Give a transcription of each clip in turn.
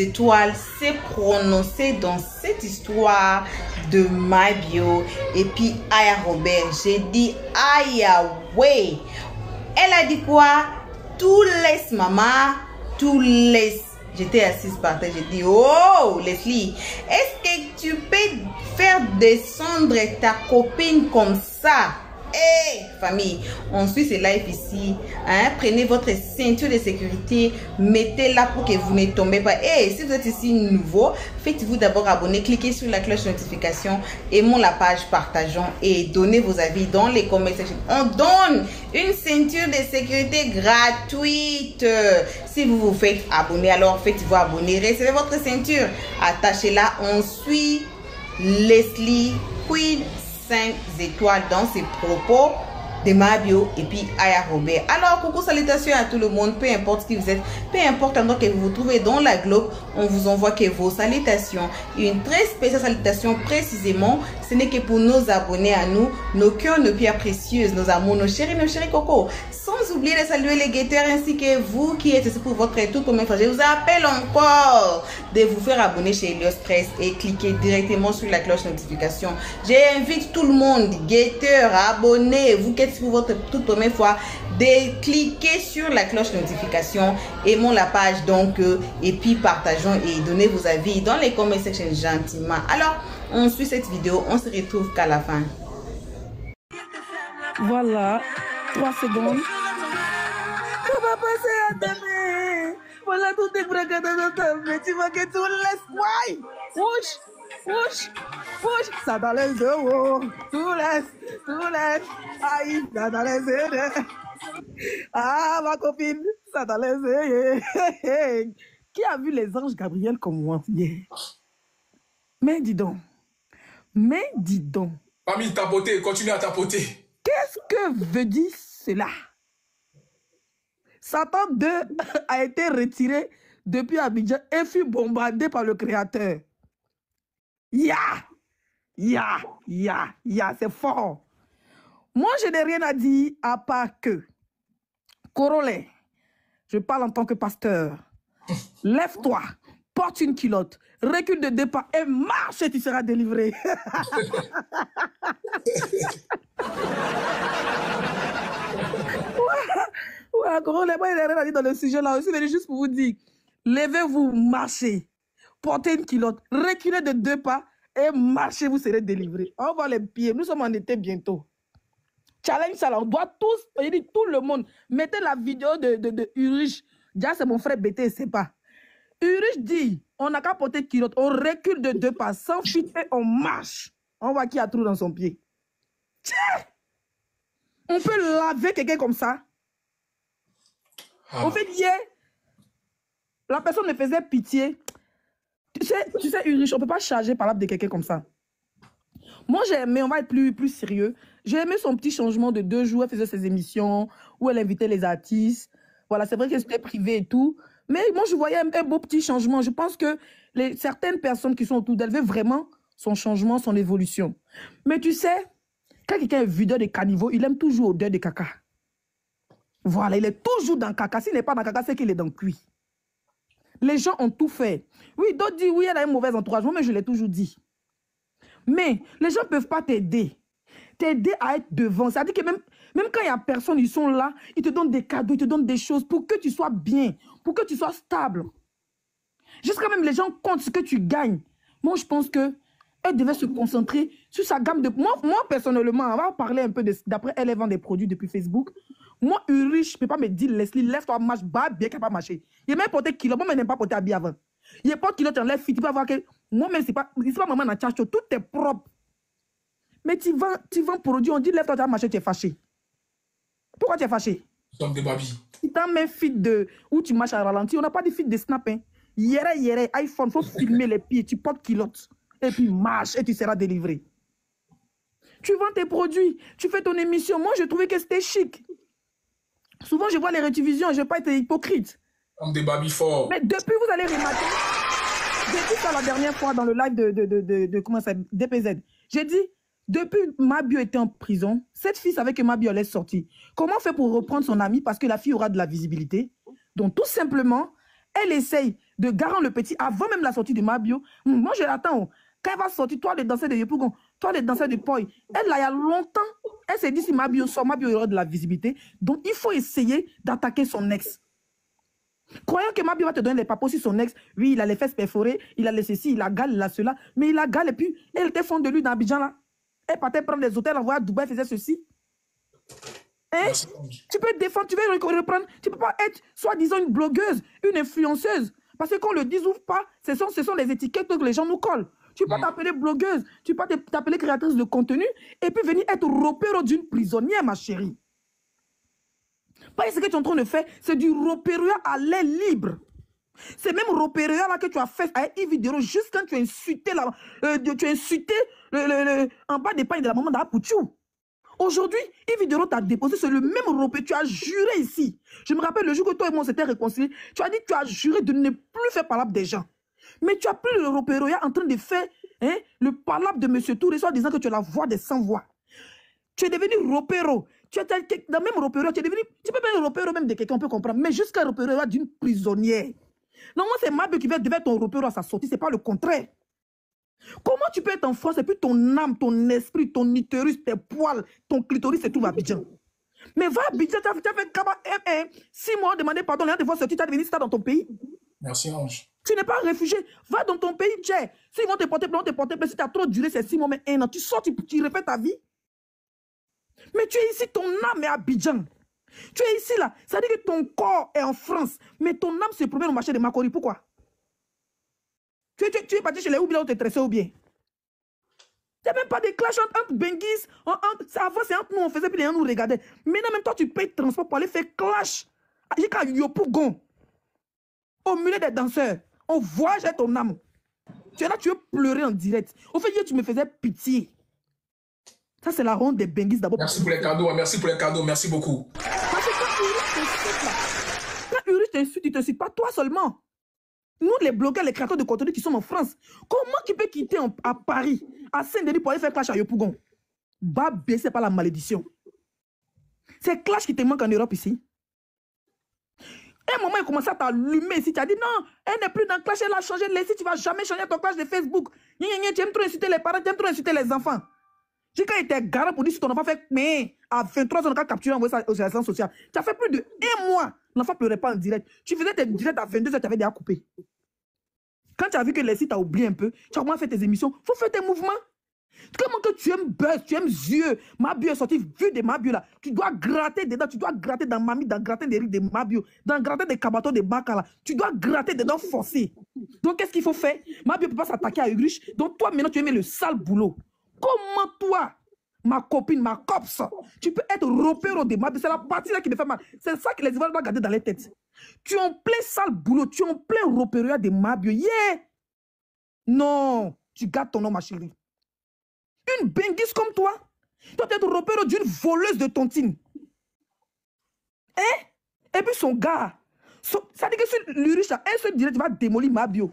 étoiles s'est prononcé dans cette histoire de Mabio et puis Aya Robert. J'ai dit Aya, ouais. Elle a dit quoi? Tout laisse maman, tout laisse. J'étais assise par terre, j'ai dit, oh Leslie, est-ce que tu peux faire descendre ta copine comme ça? Hey, famille, on suit ce live ici. Hein? Prenez votre ceinture de sécurité, mettez-la pour que vous ne tombez pas. Et si vous êtes ici nouveau, faites-vous d'abord abonner, cliquez sur la cloche de notification, aimons la page, partageons et donnez vos avis dans les commentaires. On donne une ceinture de sécurité gratuite. Si vous vous faites abonner, alors faites-vous abonner, recevez votre ceinture, attachez-la. On suit Leslie Queen 5 étoiles dans ses propos de Mabio et puis Aya Robert. Alors, coucou, salutations à tout le monde, peu importe qui vous êtes, peu importe l'endroit que vous vous trouvez dans la globe, on vous envoie que vos salutations. Une très spéciale salutation précisément, ce n'est que pour nos abonnés à nous, nos cœurs, nos pierres précieuses, nos amours, nos chéris cocos. Sans oublier de saluer les guetteurs ainsi que vous qui êtes ici pour votre toute première fois. Je vous appelle encore de vous faire abonner chez Helios Press et cliquer directement sur la cloche notification. J'invite tout le monde, guetteurs, abonnés, vous qui êtes pour votre toute première fois, de cliquer sur la cloche notification, aimons la page donc et puis partageons et donnez vos avis dans les comment section gentiment. Alors, on suit cette vidéo, on se retrouve qu'à la fin. Voilà, 3 secondes. Ça va passer à t'aimer. Voilà tout est braqué dans ta vie. Tu vois que tu laisses quoi? Push. Ça dans les yeux. Tout laisse. Aïe, ça dans les yeux. Ah, ma copine, ça dans les yeux. Qui a vu les anges Gabriel comme moi hier? Mais dis donc. Famille, tapoter, continue à tapoter. Qu'est-ce que veut dire cela? Satan 2 a été retiré depuis Abidjan et fut bombardé par le Créateur. C'est fort. Moi, je n'ai rien à dire à part que, Corollaire, je parle en tant que pasteur, lève-toi, porte une culotte, recule de 2 pas et marche et tu seras délivré. Ouais, Corollaire, moi, il n'y a rien à dire dans le sujet là. Je suis juste pour vous dire, levez-vous, marchez, portez une culotte, reculez de 2 pas et marchez, vous serez délivrés. On va les pieds, nous sommes en été bientôt. Challenge ça là, on doit tous, je dis tout le monde, mettez la vidéo de Urich. Déjà, c'est mon frère BT, c'est pas. Urich dit, on n'a qu'à porter culotte, on recule de 2 pas, sans fuite et on marche. On voit qui a trou dans son pied. Tiens! On peut laver quelqu'un comme ça. En fait, hier, la personne me faisait pitié. Tu sais, Urich, on ne peut pas charger par l'âme de quelqu'un comme ça. Moi, j'ai aimé, on va être plus sérieux. J'ai aimé son petit changement de 2 jours. Elle faisait ses émissions où elle invitait les artistes. Voilà, c'est vrai que c'était privé et tout. Mais moi, je voyais un beau petit changement. Je pense que certaines personnes qui sont autour d'elle veulent vraiment son changement, son évolution. Mais tu sais, quand quelqu'un est videur de caniveau, il aime toujours odeur de caca. Voilà, il est toujours dans caca. S'il n'est pas dans caca, c'est qu'il est dans cuit. Les gens ont tout fait. Oui, d'autres disent, oui, elle a un mauvais entourage. Moi, mais je l'ai toujours dit. Mais les gens ne peuvent pas t'aider. T'aider à être devant. C'est-à-dire que même quand il n'y a personne, ils sont là, ils te donnent des cadeaux, ils te donnent des choses pour que tu sois bien, pour que tu sois stable. Jusqu'à même les gens comptent ce que tu gagnes. Moi, je pense qu'elle devait se concentrer sur sa gamme de... Moi personnellement, on va parler un peu d'après elle vend des produits depuis Facebook. Moi, Urich, je ne peux pas me dire, Leslie, lève-toi, marche, bien qu'elle n'a pas marché. Il a même porté kilo. Moi, je n'aime pas porter habillé avant. Il porte kilo, tu enlèves fit. Tu peux voir que moi-même, c'est pas maman dans tchatcho, tout est propre. Mais tu vends produit, on dit, lève-toi, tu vas marcher, tu es fâché. Pourquoi tu es fâché? Nous sommes des babis. Si tu as même fit où tu marches à ralenti, on n'a pas de fit de snap. Hein. Yere, iPhone, il faut filmer les pieds, tu portes culotte. Et puis marche et tu seras délivré. Tu vends tes produits, tu fais ton émission. Moi, je trouvais que c'était chic. Souvent, je vois les rediffusions, je ne vais pas être hypocrite. Comme des babis forts. Mais depuis, vous allez remarquer, j'ai dit ça la dernière fois dans le live de comment ça, DPZ. J'ai dit, depuis Mabio était en prison, cette fille savait que Mabio allait sortir. Comment on fait pour reprendre son amie parce que la fille aura de la visibilité? Donc, tout simplement, elle essaye de Garant le Petit, avant même la sortie de Mabio. Moi, je l'attends. Quand elle va sortir, toi, les danseurs de Yopougon, toi, les danseurs de Poi, elle, là, il y a longtemps, elle s'est dit si Mabio sort, Mabio aura de la visibilité. Donc, il faut essayer d'attaquer son ex. Croyant que Mabio va te donner les papos sur son ex, oui, il a les fesses perforées, il a les ceci, il a gale, il a cela, mais il a gale, et puis, elle était fond de lui dans Abidjan, là. Elle partait prendre des hôtels, envoyer à Dubaï, faisait ceci. Hein? Tu peux défendre, tu veux reprendre, tu ne peux pas être, soi-disant, une blogueuse, une influenceuse. Parce que qu'on le dise ou pas, ce sont les étiquettes que les gens nous collent. Tu peux pas t'appeler blogueuse, tu peux pas t'appeler créatrice de contenu et puis venir être ropéro d'une prisonnière, ma chérie. Parce que ce que tu es en train de faire, c'est du ropéro à l'air libre. C'est même ropéro là que tu as fait avec Yves Vidéro juste quand tu as insulté, en bas des pagnes de la maman d'Apouchou. Aujourd'hui, Yves Vidéro t'a déposé sur le même ropé. Tu as juré ici. Je me rappelle le jour que toi et moi on s'était réconciliés. Tu as dit que tu as juré de ne plus faire palabre des gens. Mais tu as pris le ropéroya en train de faire le palabre de M. Touré, soit disant que tu es la voix des sans-voix. Tu es devenu ropéro. Tu es dans le même ropéro. Tu es devenu. Tu peux faire un ropéro même de quelqu'un, on peut comprendre. Mais jusqu'à un ropéro d'une prisonnière. Non, moi, c'est Mabio qui devait être ton ropéro à sa sortie. Ce n'est pas le contraire. Comment tu peux être en France et puis ton âme, ton esprit, ton utérus, tes poils, ton clitoris se trouve à Abidjan? Mais va à Abidjan, tu as fait 6 mois, demander pardon, les gens te voient sortir, tu as devenu star dans ton pays. Merci, Ange. Tu n'es pas réfugié. Va dans ton pays, tiens. S'ils vont te porter plainte, si tu as trop duré ces 6 mois, mais 1 an, tu sors, tu refais ta vie. Mais tu es ici, ton âme est à Abidjan. Tu es ici, là. Ça veut dire que ton corps est en France, mais ton âme se promène au marché de Makori. Pourquoi? Tu es parti chez les Oubien ou te tressé ou bien? Il n'y a même pas de clash entre Benguis. Avant, c'est entre nous, on faisait, puis les gens nous regardaient. Maintenant, même toi, tu payes transport pour aller faire clash. Jusqu'à Yopougon. Au milieu des danseurs. On voit, j'ai ton âme. Tu es là, tu veux pleurer en direct. Au fait, hier, tu me faisais pitié. Ça, c'est la honte des Benguis d'abord. Merci pour les cadeaux, merci pour les cadeaux, merci beaucoup. Parce que quand Urich t'insulte, il ne t'insulte pas toi seulement. Nous, les blogueurs, les créateurs de contenu qui sont en France, comment tu peux quitter à Paris, à Saint-Denis pour aller faire clash à Yopougon? Va baisser par la malédiction. C'est clash qui te manque en Europe ici. À un moment, il commence à t'allumer ici. Tu as dit non, elle n'est plus dans le clash, elle a changé de laisser. Tu ne vas jamais changer ton clash de Facebook. Tu aimes trop insulter les parents, tu aimes trop insulter les enfants. J'ai quand il était garant pour dire si ton enfant fait mais à 23 ans, on a capturé, envoyé ça aux relations sociales. Tu as fait plus de 1 mois. L'enfant ne pleurait pas en direct. Tu faisais tes directs à 22 heures, tu avais déjà coupé. Quand tu as vu que les sites t'as oublié un peu, tu as commencé à faire tes émissions. Il faut faire tes mouvements. Comment que tu aimes buzz, tu aimes yeux. Mabio est sorti, vu de Mabio là. Tu dois gratter dedans, tu dois gratter dans Mami, dans gratter des riz de Mabio, dans gratter des cabatos de Baka là. Tu dois gratter dedans forcé. Donc qu'est-ce qu'il faut faire? Mabio ne peut pas s'attaquer à Urich. Donc toi maintenant tu aimes le sale boulot. Comment toi, ma copine, ma copse, tu peux être ropéro de Mabio? C'est la partie là qui me fait mal. C'est ça que les Ivoiriens doivent garder dans les têtes. Tu es en plein sale boulot, tu es en plein ropéro de Mabio. Yeah! Non, tu gardes ton nom, ma chérie. Une Benguis comme toi, doit être ropéro d'une voleuse de tontine. Hein? Et puis son gars, ça dit que sur l'Urich, un seul direct va démolir Mabio.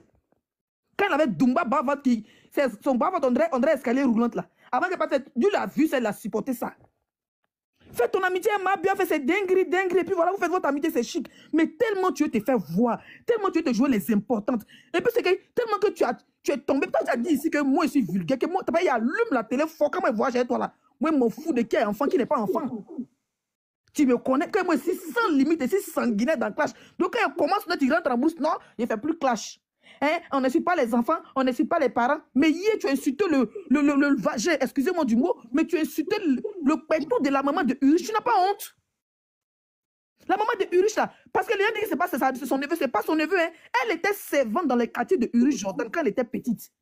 Quand il avait Dumba Bavot, son Bavot, on dirait escalier roulante là. Avant que passe, Dieu l'a vu, elle a supporté ça. Fais ton amitié à Mabio, fais ses dingueries, et puis voilà, vous faites votre amitié, c'est chic. Mais tellement tu veux te faire voir, tellement tu veux te jouer les importantes. Et puis c'est que tellement que tu es tombé, tu as dit ici que moi je suis vulgaire, que moi, il allume la télé fort, quand moi je vois chez toi là. Moi je m'en fous de qui est enfant, qui n'est pas enfant. Tu me connais, que moi je suis sans limite, je suis sanguinaire dans le clash. Donc quand il commence, tu rentres en brousse, non, il ne fait plus clash. Hein? On n'insulte pas les enfants, on n'insulte pas les parents. Mais hier, tu as insulté le vagin, excusez-moi du mot, mais tu as insulté le pétou de la maman de Urich. Tu n'as pas honte? La maman de Urich, là, parce que les gens disent que c'est son neveu, c'est pas son neveu. Hein? Elle était servante dans les quartiers de Urich Jordan quand elle était petite.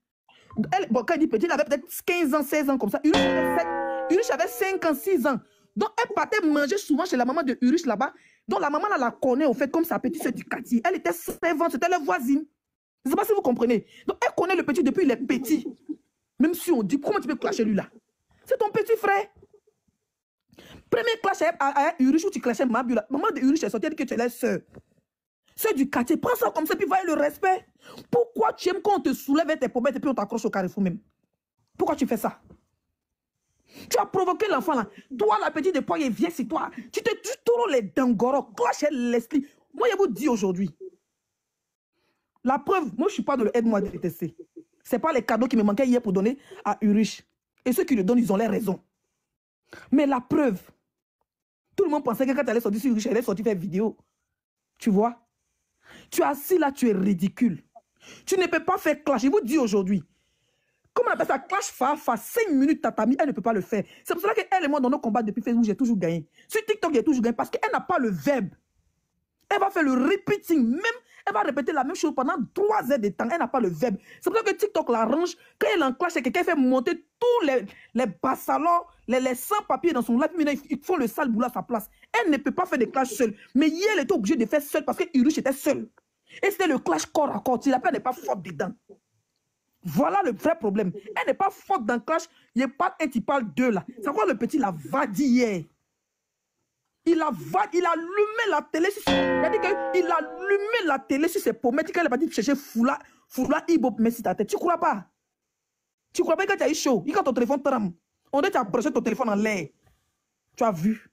Quand elle dit petite, elle avait peut-être 15 ans, 16 ans comme ça. Urich avait 5 ans, 6 ans. Donc elle partait manger souvent chez la maman de Urich là-bas. Donc la maman là, la connaît au fait comme sa petite sœur du quartier. Elle était servante, c'était leur voisine. Je ne sais pas si vous comprenez. Donc, elle connaît le petit depuis il est petit. Même si on dit, comment tu peux clasher lui là? C'est ton petit frère. Premier clash à Urich où tu clashais Mabio là. Maman de Urich est sortie, elle dit que tu es la sœur. Sœur du quartier, prends ça comme ça, puis voyez le respect. Pourquoi tu aimes quand on te soulève tes pommettes et puis on t'accroche au carrefour même? Pourquoi tu fais ça? Tu as provoqué l'enfant là. Toi, la petite de poids, viens sur toi. Tu tournes les dangoro, clash Leslie. Moi, je vous dis aujourd'hui. La preuve, moi, je ne suis pas dans le aide-moi à détester. Ce n'est pas les cadeaux qui me manquaient hier pour donner à Urich. Et ceux qui le donnent, ils ont les raisons. Mais la preuve, tout le monde pensait que quand tu allais sortir sur Urich, elle allait sortir faire vidéo. Tu vois? Tu es assis là, tu es ridicule. Tu ne peux pas faire clash. Je vous dis aujourd'hui, comment on appelle ça? Clash face 5 minutes, tatami, elle ne peut pas le faire. C'est pour cela qu'elle et moi, dans nos combats depuis Facebook, j'ai toujours gagné. Sur TikTok, j'ai toujours gagné parce qu'elle n'a pas le verbe. Elle va faire le repeating, même, elle va répéter la même chose pendant 3 heures de temps. Elle n'a pas le verbe. C'est pour ça que TikTok l'arrange. Quand elle en clash, quelqu'un fait monter tous les bassalons, les sans-papiers dans son live. Ils font le sale boulot à sa place. Elle ne peut pas faire des clashs seule. Mais hier, elle était obligée de faire seule parce que Urich était seule. Et c'était le clash corps à corps. La paix n'est pas forte dedans. Voilà le vrai problème. Elle n'est pas forte dans le clash. Il n'y a pas un qui parle deux là. C'est quoi le petit la va dire hier? Il a allumé la télé sur ses... Il a allumé la télé sur ses pommettes. Quand elle est partie chercher Foula Ibo, mais si ta tête. Tu crois pas? Tu crois pas que tu as eu chaud? Quand ton téléphone tremble, on dit que tu as broché ton téléphone en l'air. Tu as vu?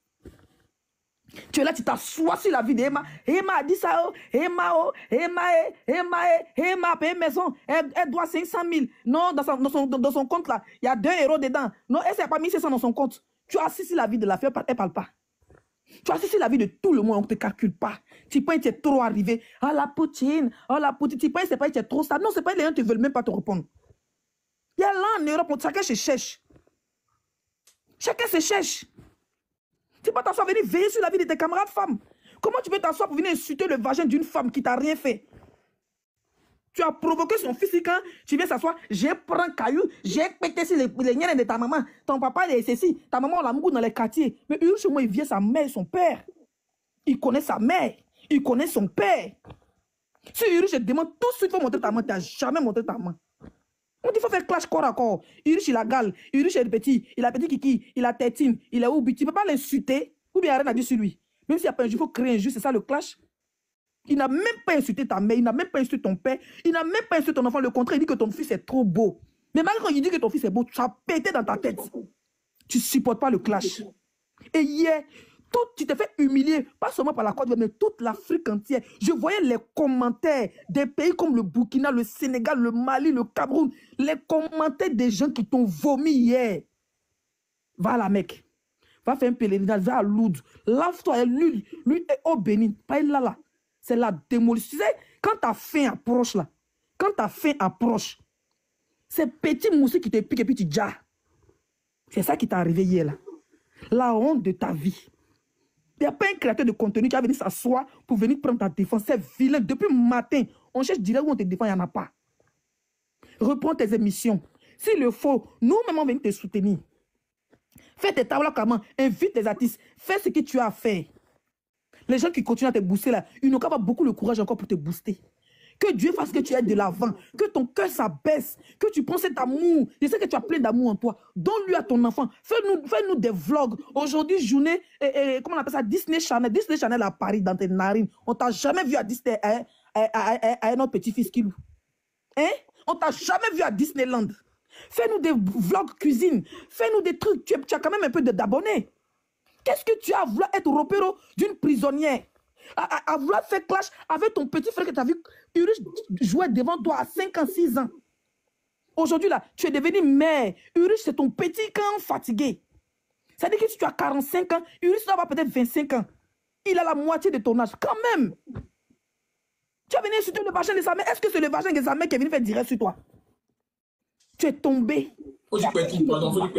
Tu es là, tu t'assois sur la vie d'Emma. Emma a dit ça. Emma a payé maison. Elle doit 500 000. Non, dans son compte là, il y a 2 euros dedans. Non, elle s'est pas mis 500 dans son compte. Tu as assis sur la vie de la fille, elle parle pas. Tu as assis sur la vie de tout le monde, on ne te calcule pas. Tu penses que tu es trop arrivé. Ah, la poutine. Tu penses que tu es trop ça. Non, c'est pas les gens qui ne veulent même pas te répondre. Il y a là en Europe, chacun se cherche. Chacun se cherche. Tu peux pas t'asseoir, venir veiller sur la vie de tes camarades femmes. Comment tu peux t'asseoir pour venir insulter le vagin d'une femme qui t'a rien fait? Tu as provoqué son fils quand tu viens s'asseoir, j'ai pris un caillou, j'ai pété sur les niens de ta maman. Ton papa, il est ceci. Ta maman, on l'a mis dans les quartiers. Mais chez moi, il vient sa mère et son père. Il connaît sa mère. Il connaît son père. Si Urich, je te demande tout de suite, il faut montrer ta main. Tu n'as jamais montré ta main. On dit qu'il faut faire clash corps à corps. Urich, il a gale. Urich, il est petit. Il a petit kiki. Il a tétine. Il est oubi. Tu ne peux pas l'insulter. Ou bien rien à dire sur lui. Même s'il y a pas un jeu, il faut créer un jeu. C'est ça le clash. Il n'a même pas insulté ta mère. Il n'a même pas insulté ton père. Il n'a même pas insulté ton enfant. Le contraire, il dit que ton fils est trop beau. Mais malgré quand il dit que ton fils est beau, tu as pété dans ta tête. Tu ne supportes pas le clash. Et hier, tu t'es fait humilier, pas seulement par la Côte d'Ivoire, mais toute l'Afrique entière. Je voyais les commentaires des pays comme le Burkina, le Sénégal, le Mali, le Cameroun. Les commentaires des gens qui t'ont vomi hier. Va à la Mecque. Va faire un pèlerinage, va à Lourdes. Lave-toi, lui est au Bénin. Pas là. C'est la démolition. Tu sais, quand ta faim approche là, ces petits moustiques qui te piquent et puis tu dis, c'est ça qui t'est arrivé hier là. La honte de ta vie. Il n'y a pas un créateur de contenu qui va venir s'asseoir pour venir prendre ta défense. C'est vilain. Depuis le matin, on cherche direct où on te défend, il n'y en a pas. Reprends tes émissions. S'il le faut, nous-mêmes, on va venir te soutenir. Fais tes tables comment, invite tes artistes, fais ce que tu as à faire. Les gens qui continuent à te booster là, ils n'ont pas beaucoup le courage encore pour te booster. Que Dieu fasse que tu aies de l'avant, que ton cœur s'abaisse, que tu penses cet amour. Je sais que tu as plein d'amour en toi. Donne-lui à ton enfant. Fais-nous des vlogs. Aujourd'hui, journée, comment on appelle ça, Disney Channel à Paris, dans tes narines. On t'a jamais vu à Disney, à un autre petit-fils qui loue. Hein? On t'a jamais vu à Disneyland. Fais-nous des vlogs cuisine. Fais-nous des trucs. Tu as quand même un peu d'abonnés. Qu'est-ce que tu as à vouloir être repéro d'une prisonnière? À vouloir faire clash avec ton petit frère que tu as vu Urich jouer devant toi à 5 ans, 6 ans. Aujourd'hui, là, tu es devenu mère. Urich, c'est ton petit camp fatigué. C'est-à-dire que si tu as 45 ans, Urich doit avoir peut-être 25 ans. Il a la moitié de ton âge. Quand même. Tu as venu insulter le vagin de sa mère. Est-ce que c'est le vagin de sa mère qui est venu faire direct sur toi? Tu es tombé. Faut dire Pétou, pardon, faut dire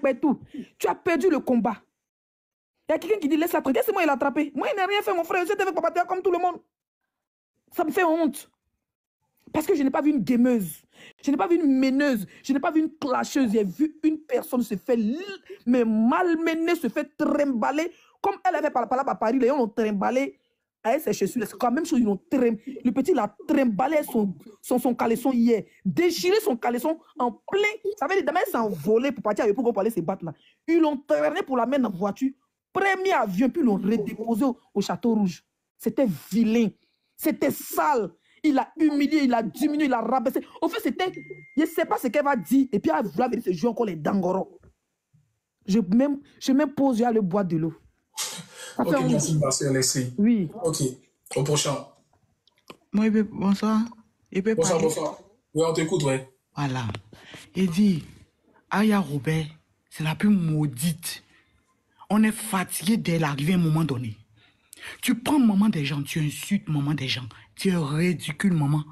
Pétou. Tu as perdu le combat. Il y a quelqu'un qui dit laisse la tranquille. C'est moi, il l'a attrapé. Moi, il n'a rien fait, mon frère. J'étais avec Papa Théa comme tout le monde. Ça me fait honte. Parce que je n'ai pas vu une gameuse. Je n'ai pas vu une meneuse. Je n'ai pas vu une clasheuse. J'ai vu une personne se faire malmener, se faire trimballer. Comme elle avait par là à Paris, les gens l'ont trimballé avec ses chaussures. C'est quand même chose. Ils l'ont le petit l'a trimballé son caleçon hier. Déchiré son caleçon en plein. Ça veut dire demain, il s'est envolé pour partir avec pour aller se battre là. Ils l'ont traîné pour la mettre dans la voiture. Premier avion, puis ils l'ont redéposé au Château Rouge. C'était vilain. C'était sale. Il a humilié, il a diminué, il a rabaissé. Au fait, c'était... Je ne sais pas ce qu'elle va dire. Et puis, elle va venir se jouer encore les dangoros. Je m'impose à le boire de l'eau. Ok, merci, Marcel, laissez. Oui. Ok, au prochain. Moi, bonsoir. Il peut Bonsoir, parler. bonsoir. Oui, on t'écoute, ouais. Voilà. Il dit, Aya Robert, c'est la plus maudite. On est fatigué dès l'arrivée à un moment donné. Tu prends maman des gens, tu insultes maman des gens. Tu es ridicule, maman.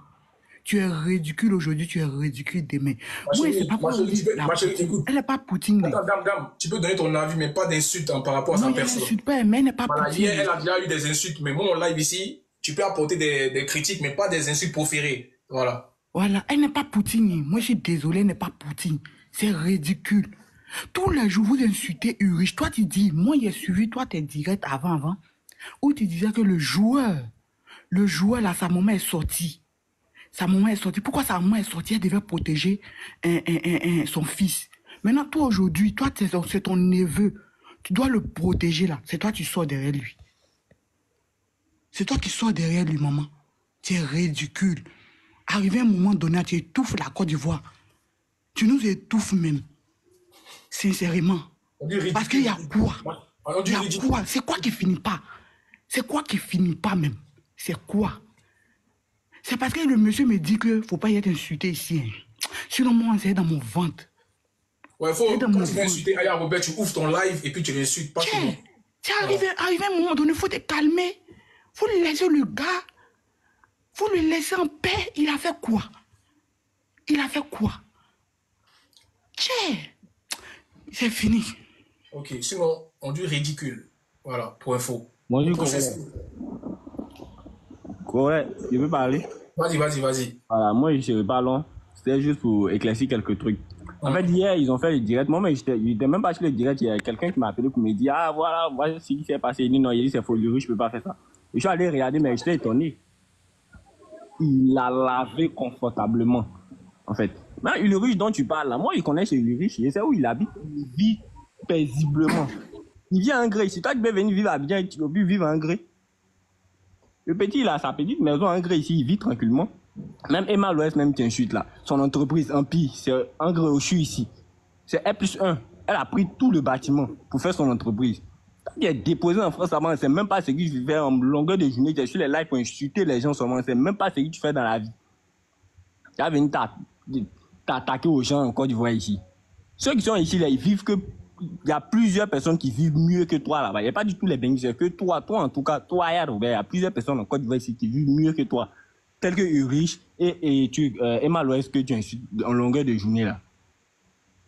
Tu es ridicule aujourd'hui, tu es ridicule demain. Moi, c'est pas Ma quoi. chérie, ma chérie, écoute. Elle n'est pas Poutine. Attends, dame, tu peux donner ton avis, mais pas d'insultes par rapport à Non, sa elle personne. n'insulte pas, mais elle n'est pas Voilà, Poutine. hier, elle a déjà eu des insultes, mais moi, mon live ici, tu peux apporter des critiques, mais pas des insultes proférées. Voilà. Voilà, elle n'est pas Poutine. Moi, je suis désolé, elle n'est pas Poutine. C'est ridicule. Tous les jours, vous insultez Urich. Toi, tu dis, moi, j'ai suivi, toi, tes directs avant, où tu disais que le joueur, là, sa maman est sortie. Sa maman est sortie. Pourquoi sa maman est sortie? Elle devait protéger son fils. Maintenant, toi, aujourd'hui, toi, c'est ton neveu. Tu dois le protéger, là. C'est toi qui sors derrière lui. C'est toi qui sors derrière lui, maman. Tu es ridicule. Arrivé à un moment donné, tu étouffes la Côte d'Ivoire. Tu nous étouffes même. Sincèrement. Parce qu'il y a quoi? Il y a quoi? C'est quoi qui finit pas? C'est quoi qui finit pas même? C'est quoi? C'est parce que le monsieur me dit que faut pas y être insulté ici. Hein. Sinon, moi, c'est dans mon ventre. Ouais, quand tu vas insulter Aya Robert, tu ouvres ton live et puis tu l'insultes pas souvent. Tu es arrivé à un moment donné, il faut te calmer. Il faut laisser le gars. Il faut le laisser en paix. Il a fait quoi? Il a fait quoi? Tiens, c'est fini. Ok, sinon, on dit ridicule. Voilà, pour info. Bonjour, Correct, je veux parler. Vas-y. Voilà, moi, je ne serai pas long. C'était juste pour éclaircir quelques trucs. En fait, hier, ils ont fait le direct. Moi, mais je n'étais même pas sur le direct. Il y a quelqu'un qui m'a appelé pour me dire, ah, voilà ce qui s'est passé. Il dit, non, il dit, c'est folie, je ne peux pas faire ça. Et je suis allé regarder, mais j'étais étonné. Il a lavé confortablement, en fait. Mais Ulrich dont tu parles, là, moi, je connais chez Ulrich. Je sais où il habite. Il vit paisiblement. Il vit à Ingré. Si toi, tu peux venir vivre à Abidjan, tu peux plus vivre à Ingré. Le petit, il a sa petite maison à Ingré ici. Il vit tranquillement. Même Emma Loès, même tient chute là. Son entreprise, Empire, c'est Ingré au CHU ici. C'est R+1. Elle a pris tout le bâtiment pour faire son entreprise. Il est déposé en France avant. C'est même pas ce que je fais en longueur de journée. Tu es sur les lives pour insulter les gens seulement. C'est même pas ce que tu fais dans la vie. Tu vas venir t'attaquer aux gens en Côte d'Ivoire ici. Ceux qui sont ici, là, ils vivent que. Il y a plusieurs personnes qui vivent mieux que toi là-bas. Il n'y a pas du tout les bénéficiaires, que toi en tout cas, toi, il y a plusieurs personnes en Côte d'Ivoire ici qui vivent mieux que toi. Tels que Urich et Emma Loès que tu insultes en longueur de journée là.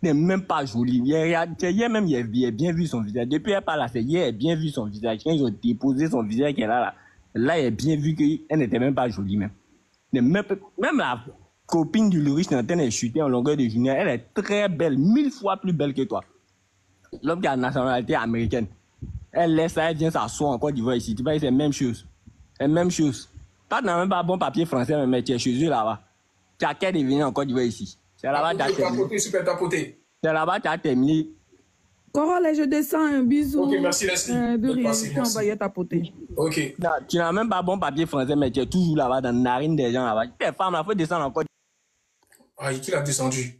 n'est même pas jolie. Hier même, il a bien vu son visage. Depuis elle parle, hier, il a bien vu son visage. Quand ils ont déposé son visage qu'elle a là, il a bien vu qu'elle n'était même pas jolie même. Même la copine du Lurich est en train de chuter en longueur de journée. Elle est très belle, 1000 fois plus belle que toi. L'homme qui a la nationalité américaine. Elle laisse ça, elle vient s'asseoir en Côte d'Ivoire ici. Tu vois, c'est la même chose. C'est la même chose. Toi, tu n'as même pas bon papier français, mais tu es chez eux là-bas. Tu as qu'à devenir en Côte d'Ivoire ici. C'est là-bas que tu as terminé. Super tapoté. C'est là-bas que tu as terminé. Corolle, je descends, un bisou. Ok, merci Leslie. De rien, je t'envoyer tapoter. Ok. Tu n'as même pas bon papier français, mais tu es toujours là-bas dans la narine des gens là-bas. Tes femmes, il faut descendre en Côte d'Ivoire. Ah, qui l'a descendu?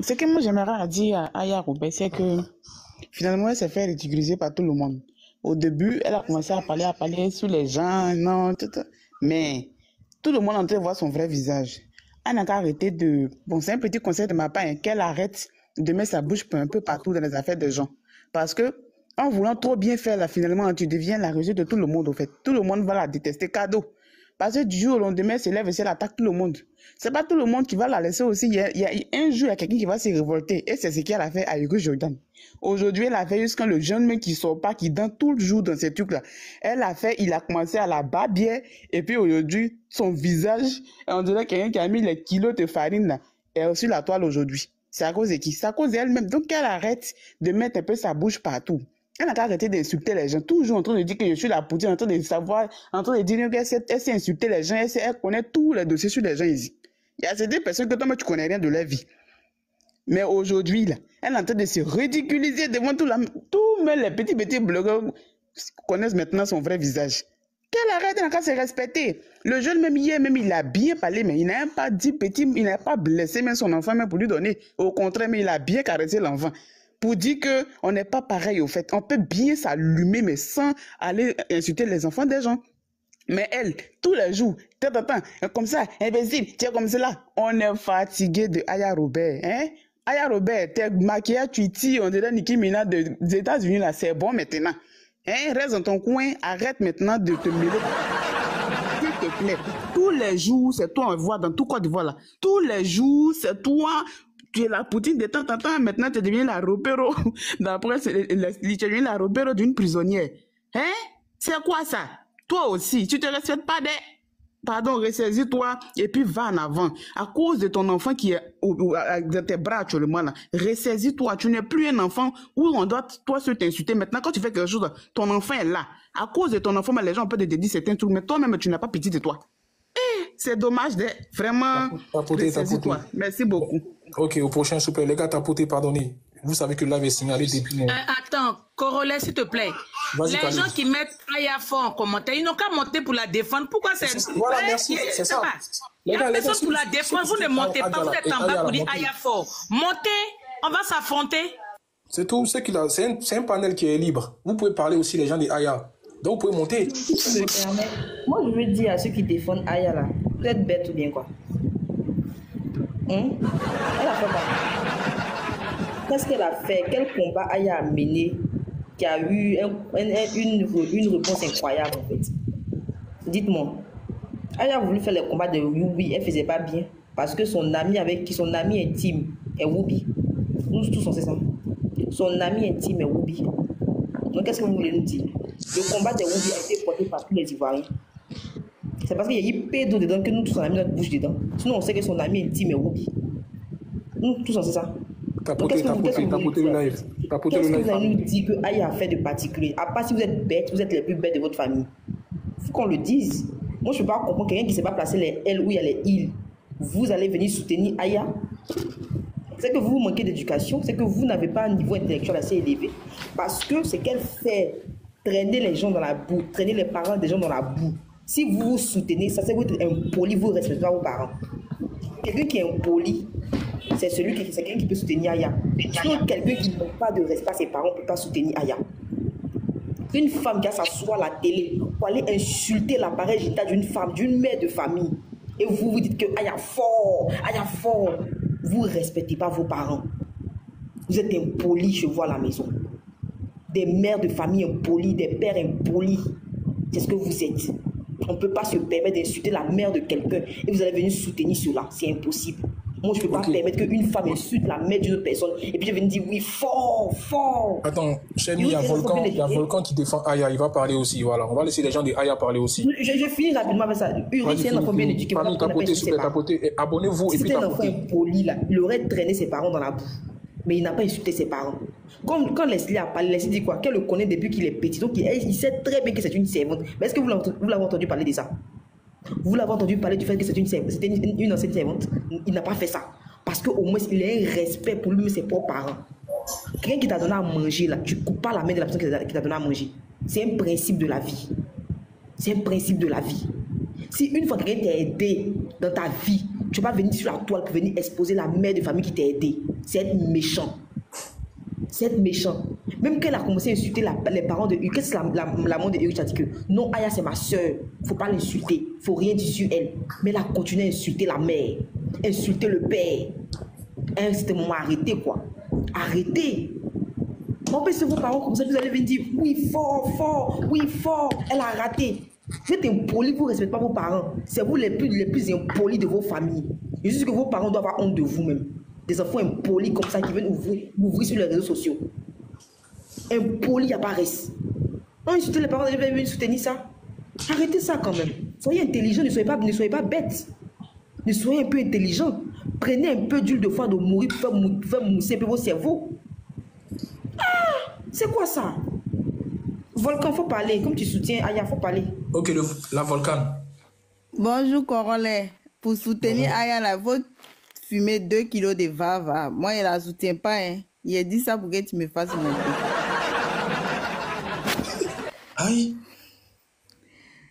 Ce que moi j'aimerais dire à Aya Robert, c'est que finalement elle s'est fait ridiculiser par tout le monde. Au début, elle a commencé à parler sur les gens, non, tout. Mais tout le monde est en train de voir son vrai visage. Elle n'a qu'à arrêter de... Bon, c'est un petit conseil de ma part, hein, qu'elle arrête de mettre sa bouche un peu partout dans les affaires des gens. Parce que, en voulant trop bien faire, là, finalement, tu deviens la rejet de tout le monde, au fait. Tout le monde va la détester, cadeau. Parce que du jour au lendemain, elle se lève et elle attaque tout le monde. C'est pas tout le monde qui va la laisser aussi. Il y a un jour, il y a quelqu'un qui va se révolter. Et c'est ce qu'elle a fait à Hugo Jordan. Aujourd'hui, elle a fait jusqu'à le jeune mec qui sort pas, qui danse tout le jour dans ces trucs-là. Elle a fait, il a commencé à la barbier. Et puis aujourd'hui, son visage, on dirait quelqu'un qui a mis les kilos de farine là, est sur la toile aujourd'hui. C'est à cause de qui? C'est à cause d'elle-même. Donc qu'elle arrête de mettre un peu sa bouche partout. Elle n'a qu'à arrêter d'insulter les gens. Toujours en train de dire que je suis la poutine, en train de savoir, en train de dire qu'elle sait insulter les gens, elle connaît tous les dossiers sur les gens ici. Il y a certaines personnes que toi, tu connais rien de leur vie. Mais aujourd'hui, là, elle est en train de se ridiculiser devant tout même les petits blogueurs connaissent maintenant son vrai visage. Qu'elle arrête, elle n'a qu'à se respecter. Le jeune, même hier, même il a bien parlé, mais il n'a même pas dit petit, il n'a pas blessé même son enfant, même pour lui donner. Au contraire, mais il a bien caressé l'enfant. Pour dire qu'on n'est pas pareil au fait. On peut bien s'allumer, mais sans aller insulter les enfants des gens. Mais elle, tous les jours, comme ça, imbécile, tu es comme cela. On est fatigué de Aya Robert. Hein? Aya Robert, tes maquillages, tu tires, on dirait Nicki Minaj des États-Unis, là, c'est bon maintenant. Hein? Reste dans ton coin, arrête maintenant de te mêler. S'il te plaît, tous les jours, c'est toi, on voit dans tout Côte d'Ivoire, là. Tous les jours, c'est toi. Tu es la poutine de temps en temps, maintenant tu deviens la ropero. D'après, tu deviens la ropero d'une prisonnière. Hein? C'est quoi ça? Toi aussi, tu te respectes pas des... Pardon, ressaisis-toi et puis va en avant. À cause de ton enfant qui est dans tes bras actuellement là, ressaisis-toi. Tu n'es plus un enfant où on doit toi se t'insulter. Maintenant, quand tu fais quelque chose, ton enfant est là. À cause de ton enfant, les gens peuvent te dire certains trucs, mais toi-même, tu n'as pas pitié de toi. C'est dommage de vraiment ressaisis-toi. Merci beaucoup. Ok, au prochain super. Les gars, tapoter, pardonnez. Vous savez que là, j'ai signalé depuis... Attends, Corolla, s'il te plaît. Les gens qui mettent Aya fort en commentaire, ils n'ont qu'à monter pour la défendre. Pourquoi c'est... Voilà, merci, c'est ça. Il y a personne pour la défendre. Vous ne montez pas, vous êtes en bas pour dire Aya fort. Montez, on va s'affronter. C'est tout. C'est un panel qui est libre. Vous pouvez parler aussi les gens de Aya. Donc, vous pouvez monter. Moi, je veux dire à ceux qui défendent Aya, là, vous êtes bêtes ou bien quoi? Elle a fait quoi? Qu'est-ce qu'elle a fait? Quel combat Aya a mené qui a eu une réponse incroyable en fait? Dites-moi. Aya a voulu faire le combat de Whoopi, elle faisait pas bien parce que son ami intime est Whoopi. Nous tous on sait ça. Son ami intime est Whoopi. Donc qu'est-ce que vous voulez nous dire? Le combat de Whoopi a été porté par tous les Ivoiriens. C'est parce qu'il y a eu pédo dedans que nous tous on a mis notre bouche dedans. Sinon on sait que son ami intime est Whoopi. Nous tous on sait ça. Tapoter le live. Qu'est-ce que vous allez nous dire que Aya a fait de particulier? À part si vous êtes bêtes, vous êtes les plus bêtes de votre famille. Il faut qu'on le dise. Moi, je ne peux pas comprendre quelqu'un qui ne sait pas placer les L où il y a les il. Vous allez venir soutenir Aya. C'est que vous manquez d'éducation, c'est que vous n'avez pas un niveau intellectuel assez élevé. Parce que ce qu'elle fait, traîner les gens dans la boue, traîner les parents des gens dans la boue. Si vous vous soutenez, ça c'est que vous êtes impoli, vous respectez pas vos parents. Quelqu'un qui est impoli, c'est quelqu'un qui peut soutenir Aya. Sinon, quelqu'un qui n'a pas de respect à ses parents ne peut pas soutenir Aya. Une femme qui a s'asseoir à la télé pour aller insulter l'appareil génital d'une femme, d'une mère de famille, et vous vous dites que Aya fort, vous ne respectez pas vos parents. Vous êtes impolis chez vous à la maison. Des mères de famille impolies, des pères impolis. C'est ce que vous êtes. On ne peut pas se permettre d'insulter la mère de quelqu'un et vous allez venir soutenir cela. C'est impossible. Moi, je ne peux pas permettre qu'une femme insulte la mère d'une autre personne et puis je vais me dire oui, fort. Attends, Chérie, il y a Volcan qui défend Aya. Il va parler aussi. Voilà, on va laisser les gens de Aya parler aussi. Je finis rapidement avec ça. Uri, c'est un enfant bien éduqué. Abonnez-vous et puis c'était un enfant impoli, là. Il aurait traîné ses parents dans la boue. Mais il n'a pas insulté ses parents. Quand Leslie a parlé, Leslie dit quoi? Qu'elle le connaît depuis qu'il est petit. Donc il sait très bien que c'est une servante. Mais est-ce que vous l'avez entendu parler de ça? Vous l'avez entendu parler du fait que c'est une servante, c'était une ancienne servante? Il n'a pas fait ça. Parce qu'au moins, il a un respect pour lui et ses propres parents. Quelqu'un qui t'a donné à manger, là, tu ne coupes pas la main de la personne qui t'a donné à manger. C'est un principe de la vie. C'est un principe de la vie. Si une fois quelqu'un t'a aidé dans ta vie, tu vas venir sur la toile pour venir exposer la mère de famille qui t'a aidé. C'est être méchant. C'est être méchant. Même qu'elle a commencé à insulter les parents de Uri. Qu'est-ce que la maman de Uri a dit que non, Aya c'est ma soeur. Faut pas l'insulter. Faut rien dire sur elle. Mais elle a continué à insulter la mère. Insulter le père. C'était un moment arrêté quoi. Arrêtez. Empêchez vos parents comme ça, vous allez venir dire oui, fort. Elle a raté. Vous êtes impoli, vous ne respectez pas vos parents. C'est vous les plus impolis de vos familles. Je suis sûr que vos parents doivent avoir honte de vous-même. Des enfants impolis comme ça qui viennent ouvrir sur les réseaux sociaux. Impolis apparaissent. Non, insultez les parents, vous allez venir soutenir ça. Arrêtez ça quand même. Soyez intelligents, ne soyez pas bêtes. Ne soyez un peu intelligents. Prenez un peu d'huile de foie de mourir pour faire mousser un peu vos cerveaux. Ah, c'est quoi ça? Volcan, faut parler. Comme tu soutiens Aya, faut parler. Ok, la Volcan. Bonjour, Corolla. Pour soutenir Aya, il faut fumer 2 kilos de vava. Moi, je ne la soutiens pas. Hein. Il a dit ça pour que tu me fasses monter. Aïe.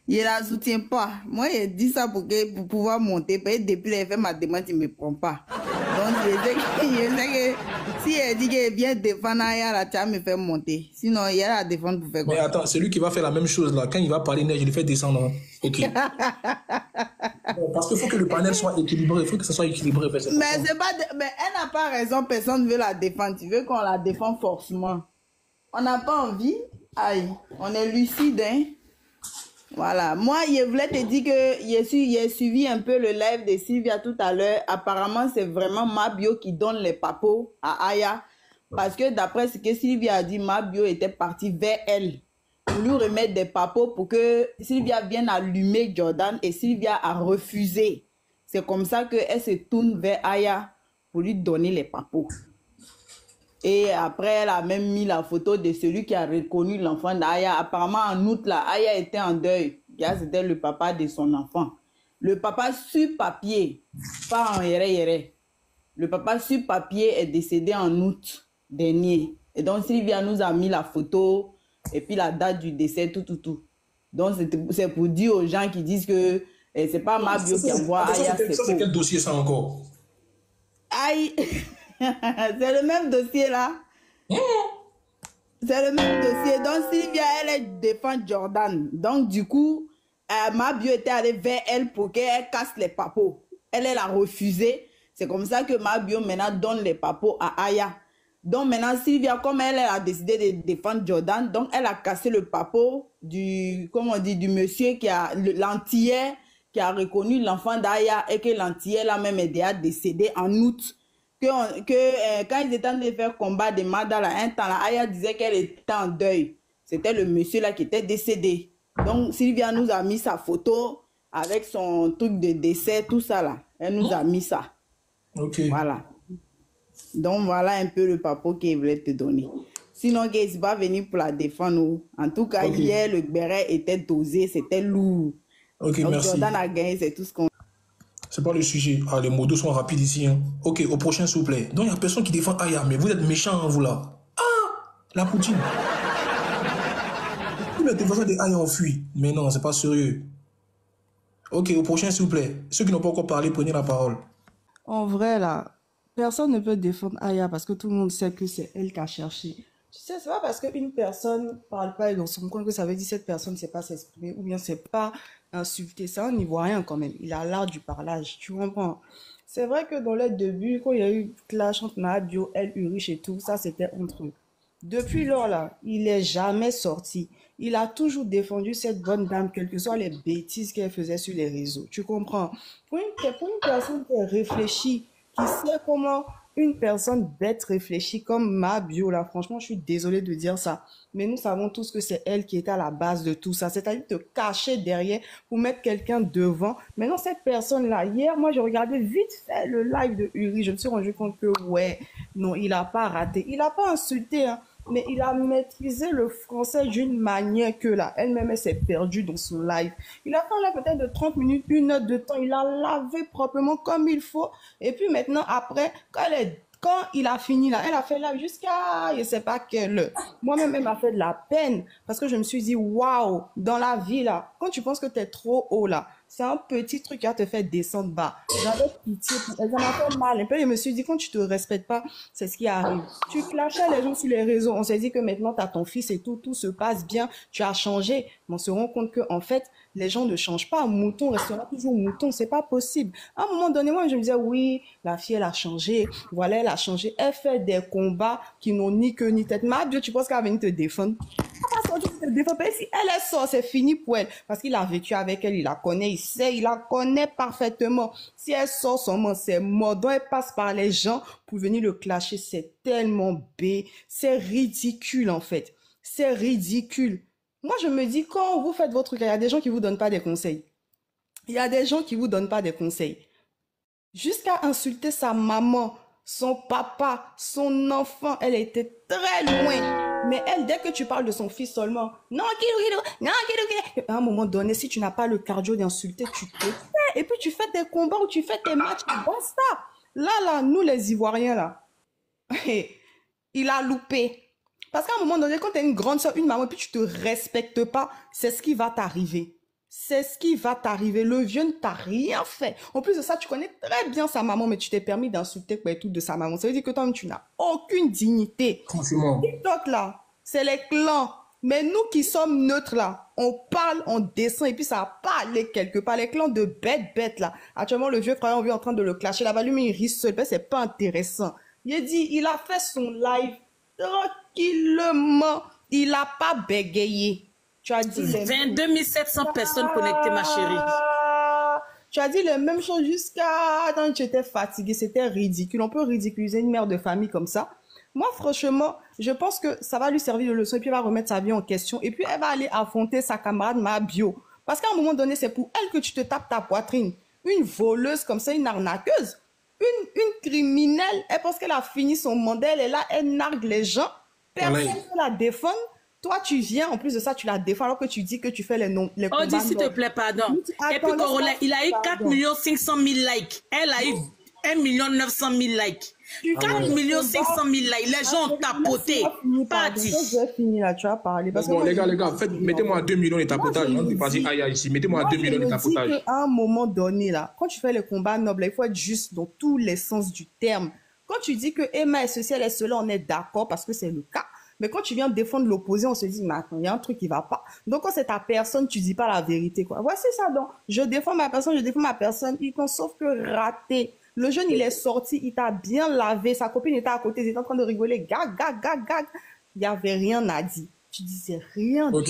Je ne la soutiens pas. Moi, il a dit ça pour pouvoir monter. Depuis qu'elle fait ma demande, il ne me prend pas. Donc, Je sais que si elle dit qu'elle vient défendre Aya, là, tu vas me faire monter. Sinon, il y a la défendre pour faire quoi? Mais attends, c'est lui qui va faire la même chose là. Quand il va parler neige, je le fais descendre. Hein. Ok. Bon, parce qu'il faut que le panel soit équilibré. Il faut que ça soit équilibré. Mais c'est pas. Mais elle n'a pas raison. Personne ne veut la défendre. Tu veux qu'on la défende forcément. On n'a pas envie. Aïe, on est lucide, hein. Voilà. Moi, je voulais te dire que j'ai suivi un peu le live de Sylvia tout à l'heure. Apparemment, c'est vraiment Mabio qui donne les papos à Aya. Parce que d'après ce que Sylvia a dit, Mabio était parti vers elle pour lui remettre des papos pour que Sylvia vienne allumer Jordan. Et Sylvia a refusé. C'est comme ça qu'elle se tourne vers Aya pour lui donner les papos. Et après, elle a même mis la photo de celui qui a reconnu l'enfant d'Aya. Apparemment, en août, là, Aya était en deuil. C'était le papa de son enfant. Le papa sur papier, pas en yéré. Le papa sur papier est décédé en août dernier. Et donc, Sylvia nous a mis la photo et puis la date du décès, tout. Donc, c'est pour dire aux gens qui disent que c'est pas Mabio qui envoie Aya. C'est quel dossier ça encore? Aïe. C'est le même dossier là. C'est le même dossier. Donc Sylvia, elle défend Jordan. Donc du coup, Mabio était allé vers elle pour qu'elle casse les papos. Elle a refusé. C'est comme ça que Mabio maintenant donne les papos à Aya. Donc maintenant Sylvia, comme elle a décidé de défendre Jordan, donc elle a cassé le papo du, comment on dit, du monsieur qui a l'antillais qui a reconnu l'enfant d'Aya et que l'antillais là même est déjà décédé en août. Quand ils étaient en train de faire combat de Mada, là, un temps, là, Aya disait qu'elle était en deuil. C'était le monsieur là qui était décédé. Donc, Sylvia nous a mis sa photo avec son truc de décès, tout ça là. Elle nous a mis ça. Ok. Voilà. Donc, voilà un peu le papo qu'il voulait te donner. Sinon, il ne va pas venir pour la défendre. En tout cas, hier, le béret était dosé, c'était lourd. Ok, donc, merci. Jordan a gagné, c'est tout ce qu'on... C'est pas le sujet. Ah, les mots sont rapides ici. Hein. Ok, au prochain, s'il vous plaît. Donc, il n'y a personne qui défend Aya, mais vous êtes méchants, vous là. Ah, la poutine. Tous les défenseurs de Aya ont fui. Mais non, c'est pas sérieux. Ok, au prochain, s'il vous plaît. Ceux qui n'ont pas encore parlé, prenez la parole. En vrai, là, personne ne peut défendre Aya parce que tout le monde sait que c'est elle qui a cherché. Tu sais, c'est pas parce qu'une personne parle pas dans son coin que ça veut dire que cette personne ne sait pas s'exprimer ou bien c'est pas insulter. C'est un Ivoirien quand même. Il a l'art du parlage. Tu comprends? C'est vrai que dans les débuts, quand il y a eu clash entre Mabio, elle, Urich et tout, ça c'était entre eux. Depuis lors là, il est jamais sorti. Il a toujours défendu cette bonne dame, quelles que soient les bêtises qu'elle faisait sur les réseaux. Tu comprends? Pour une personne qui est réfléchie, qui sait comment une personne bête réfléchie comme Mabio, là, franchement, je suis désolée de dire ça. Mais nous savons tous que c'est elle qui est à la base de tout ça. C'est-à-dire te cacher derrière pour mettre quelqu'un devant. Maintenant, cette personne-là, hier, moi, j'ai regardé vite fait le live de Uri. Je me suis rendu compte que, ouais, non, il n'a pas raté. Il n'a pas insulté, hein. Mais il a maîtrisé le français d'une manière que là, elle-même, elle s'est perdue dans son live. Il a fait là peut-être de 30 minutes, 1 heure de temps. Il a lavé proprement comme il faut. Et puis maintenant, après, quand il a fini là, elle a fait là jusqu'à, je sais pas quelle heure. Moi-même, elle m'a fait de la peine parce que je me suis dit, waouh, dans la vie là, quand tu penses que tu es trop haut là, c'est un petit truc qui va te faire descendre bas. J'avais pitié pour elle, ça m'a fait mal. Et puis, je me suis dit, quand tu te respectes pas, c'est ce qui arrive. Tu clashais les gens sur les réseaux. On s'est dit que maintenant, tu as ton fils et tout se passe bien. Tu as changé. Mais on se rend compte que, en fait, les gens ne changent pas. Mouton restera toujours mouton. C'est pas possible. À un moment donné, moi, je me disais, oui, la fille, elle a changé. Voilà, elle a changé. Elle fait des combats qui n'ont ni queue ni tête. Mais Dieu, tu penses qu'elle va venir te défendre? Si elle sort, c'est fini pour elle. Parce qu'il a vécu avec elle, il la connaît, il sait, il la connaît parfaitement. Si elle sort seulement, c'est mort. Donc, elle passe par les gens pour venir le clasher. C'est tellement bé. C'est ridicule, en fait. C'est ridicule. Moi, je me dis, quand vous faites votre truc, il y a des gens qui vous donnent pas des conseils. Il y a des gens qui vous donnent pas des conseils. Jusqu'à insulter sa maman, son papa, son enfant, elle était très loin. Mais elle, dès que tu parles de son fils seulement, non, non, à un moment donné, si tu n'as pas le cardio d'insulter, tu te fais. Et puis tu fais tes combats ou tu fais tes matchs, basta. Là, nous les Ivoiriens, là, il a loupé. Parce qu'à un moment donné, quand tu es une grande soeur, une maman, et puis tu te respectes pas, c'est ce qui va t'arriver. c'est ce qui va t'arriver. Le vieux ne t'a rien fait. En plus de ça, tu connais très bien sa maman, mais tu t'es permis d'insulter et tout de sa maman. Ça veut dire que toi, tu n'as aucune dignité. Franchement. TikTok, là, c'est les clans. Mais nous qui sommes neutres, là, on parle, on descend, et puis ça va pas aller quelque part. Les clans de bêtes, là. Actuellement, le vieux croyant, on est en train de le clasher là-bas. Lui, mais il risque seul. C'est pas intéressant. Il a fait son live tranquillement. Il a pas bégayé. Tu as dit 22 700 personnes connectées, ma chérie. Tu as dit les mêmes choses jusqu'à quand tu étais fatiguée. C'était ridicule. On peut ridiculiser une mère de famille comme ça. Moi, franchement, je pense que ça va lui servir de leçon et puis elle va remettre sa vie en question. Et puis, elle va aller affronter sa camarade Mabio. Parce qu'à un moment donné, c'est pour elle que tu te tapes ta poitrine. Une voleuse comme ça, une arnaqueuse, une criminelle. Elle pense qu'elle a fini son mandat. Elle est là, elle nargue les gens. Personne ne la défend. Toi, tu viens, en plus de ça, tu la défends alors que tu dis que tu fais les combats. Oh, dis s'il te plaît, pardon. Et puis, Corolla, il a eu 4 500 000 likes. Elle a eu 1 900 000 likes. 4 500 000 likes. Les gens ont tapoté. Parti. Je vais finir là, tu vas parler. Parce bon, que les gars, mettez-moi à 2 millions de tapotage. On est passé ici. Mettez-moi à 2 millions de tapotage. À un moment donné, là, quand tu fais les combats nobles, il faut être juste dans tous les sens du terme. Quand tu dis que Emma est ceci, elle est cela, on est d'accord parce que c'est le cas. Mais quand tu viens défendre l'opposé, on se dit, mais attends, il y a un truc qui va pas. Donc, quand c'est ta personne, tu dis pas la vérité, quoi. Voici ça, donc. Je défends ma personne. Ils t'ont sauf que raté. Le jeune, il est sorti, il t'a bien lavé. Sa copine était à côté, ils étaient en train de rigoler. Gag. Il n'y avait rien à dire. Tu disais rien de bon.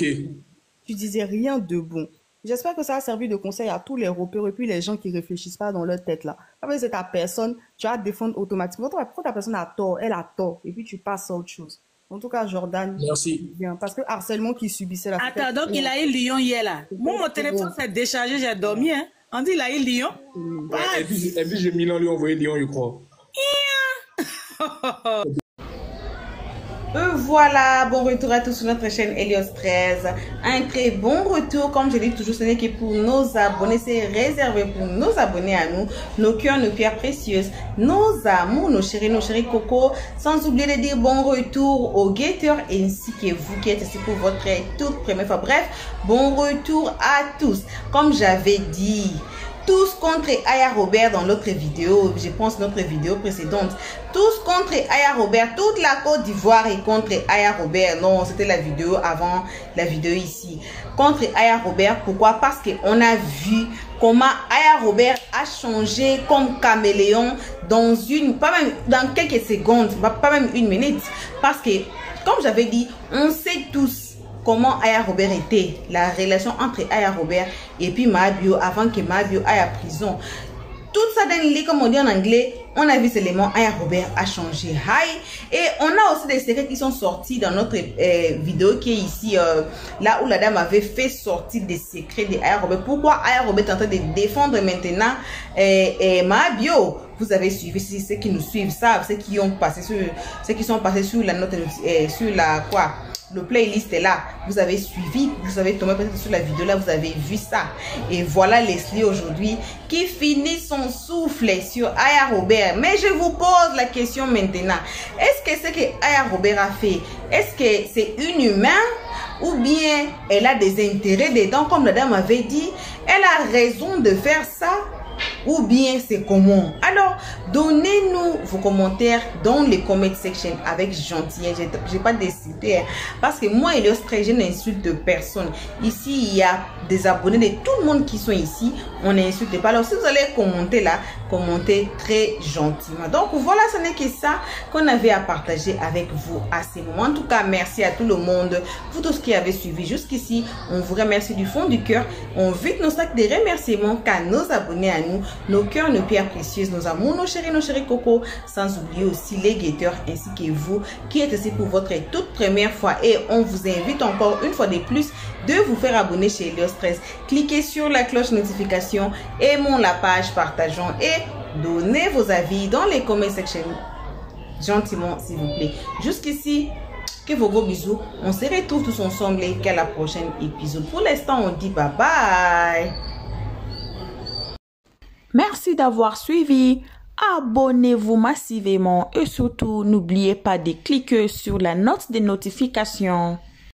Tu disais rien de bon. J'espère que ça a servi de conseil à tous les repères et puis les gens qui réfléchissent pas dans leur tête, là. Après, c'est ta personne, tu vas défendre automatiquement. Quand ta personne a tort, elle a tort. Et puis, tu passes à autre chose. En tout cas, Jordan. Merci. Bien, parce que harcèlement qui subissait la. Attends, donc il a eu Lyon hier là. Moi, mon téléphone s'est déchargé, j'ai dormi. Hein. On dit il a eu Lyon. Et puis j'ai mis lui envoyer Lyon, je crois. Voilà, bon retour à tous sur notre chaîne Helios 13. Un très bon retour, comme je dis toujours, ce n'est que pour nos abonnés, c'est réservé pour nos abonnés à nous, nos cœurs, nos pierres précieuses, nos amours, nos chéris coco. Sans oublier de dire bon retour aux guetteurs ainsi que vous qui êtes ici pour votre toute première fois. Bref, bon retour à tous. Comme j'avais dit, tous contre Aya Robert dans l'autre vidéo, je pense notre vidéo précédente. Tous contre Aya Robert, toute la Côte d'Ivoire est contre Aya Robert. Non, c'était la vidéo avant la vidéo ici. Contre Aya Robert, pourquoi? Parce qu'on a vu comment Aya Robert a changé comme caméléon dans dans quelques secondes, pas même une minute. Parce que, comme j'avais dit, on sait tous comment Aya Robert était, la relation entre Aya Robert et puis Mabio avant que Mabio aille à prison. Tout ça dans le lit, comme on dit en anglais, on a vu seulement Aya Robert a changé. Et on a aussi des secrets qui sont sortis dans notre vidéo qui est ici, là où la dame avait fait sortir des secrets de Aya Robert. Pourquoi Aya Robert est en train de défendre maintenant Mabio? Vous avez suivi, ceux qui nous suivent savent, ceux qui sont passés sur la note, sur la quoi? Le playlist est là, vous avez suivi, vous avez tombé peut-être sur la vidéo là, vous avez vu ça. Et voilà Leslie aujourd'hui qui finit son souffle sur Aya Robert. Mais je vous pose la question maintenant, est-ce que ce que Aya Robert a fait, est-ce que c'est inhumain ou bien elle a des intérêts dedans comme la dame avait dit, elle a raison de faire ça? Ou bien c'est comment? Alors, donnez-nous vos commentaires dans les comment section avec gentillesse. J'ai pas décidé, hein, parce que moi, Helios 13, je n'insulte personne. Ici, il y a des abonnés de tout le monde qui sont ici. On n'insulte pas. Alors, si vous allez commenter là, commentez très gentiment. Donc, voilà, ce n'est que ça qu'on avait à partager avec vous à ce moment. En tout cas, merci à tout le monde pour tout ce qui avait suivi jusqu'ici. On vous remercie du fond du cœur. On vide nos sacs de remerciements qu'à nos abonnés à nous, nos cœurs, nos pierres précieuses, nos amours, nos chéris coco, sans oublier aussi les guetteurs ainsi que vous qui êtes ici pour votre toute première fois. Et on vous invite encore une fois de plus de vous faire abonner chez Helios 13. Cliquez sur la cloche notification, aimons la page, partageons et donnez vos avis dans les comment section gentiment s'il vous plaît. Jusqu'ici, que vos gros bisous. On se retrouve tous ensemble et qu'à la prochaine épisode. Pour l'instant, on dit bye bye. Merci d'avoir suivi. Abonnez-vous massivement et surtout n'oubliez pas de cliquer sur la note de notification.